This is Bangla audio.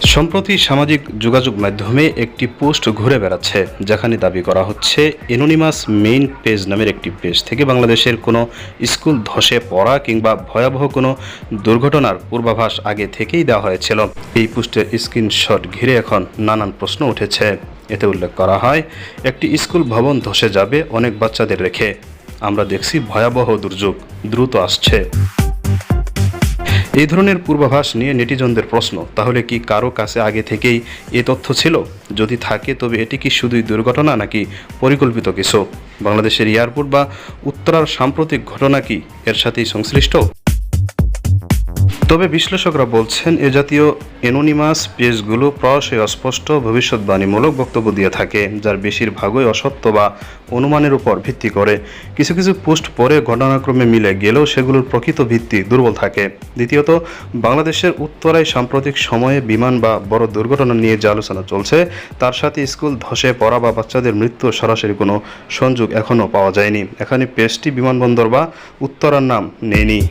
সম্প্রতি সামাজিক যোগাযোগ মাধ্যমে একটি পোস্ট ঘুরে বেড়াচ্ছে, যেখানে দাবি করা হচ্ছে এনোনিমাস মেইন পেজ নামের একটি পেজ থেকে বাংলাদেশের কোনো স্কুল ধসে পড়া কিংবা ভয়াবহ কোনো দুর্ঘটনার পূর্বাভাস আগে থেকেই দেওয়া হয়েছিল। এই পোস্টের স্ক্রিনশট ঘিরে এখন নানান প্রশ্ন উঠেছে। এতে উল্লেখ করা হয়, একটি স্কুল ভবন ধসে যাবে অনেক বাচ্চাদের রেখে। আমরা দেখছি ভয়াবহ দুর্যোগ দ্রুত আসছে। এই ধরনের পূর্বাভাস নিয়ে নেটিজনদের প্রশ্ন, তাহলে কি কারো কাছে আগে থেকেই এ তথ্য ছিল? যদি থাকে তবে এটি কি শুধুই দুর্ঘটনা নাকি পরিকল্পিত কিছু? বাংলাদেশের এয়ারপোর্ট বা উত্তরার সাম্প্রতিক ঘটনা কি এর সাথেই সংশ্লিষ্ট? তবে বিশ্লেষকরা বলছেন, এ জাতীয় এনোনিমাস পেজগুলো প্রায়শই অস্পষ্ট ভবিষ্যৎবাণীমূলক বক্তব্য দিয়ে থাকে, যার বেশিরভাগই অসত্য বা অনুমানের উপর ভিত্তি করে। কিছু কিছু পোস্ট পরে ঘটনাক্রমে মিলে গেলেও সেগুলোর প্রকৃত ভিত্তি দুর্বল থাকে। দ্বিতীয়ত, বাংলাদেশের উত্তরায় সাম্প্রতিক সময়ে বিমান বা বড় দুর্ঘটনা নিয়ে যে আলোচনা চলছে, তার সাথে স্কুল ধসে পড়া বা বাচ্চাদের মৃত্যুর সরাসরি কোনো সংযোগ এখনও পাওয়া যায়নি। এখানে পেজটি বিমানবন্দর বা উত্তরার নাম নেয়নি।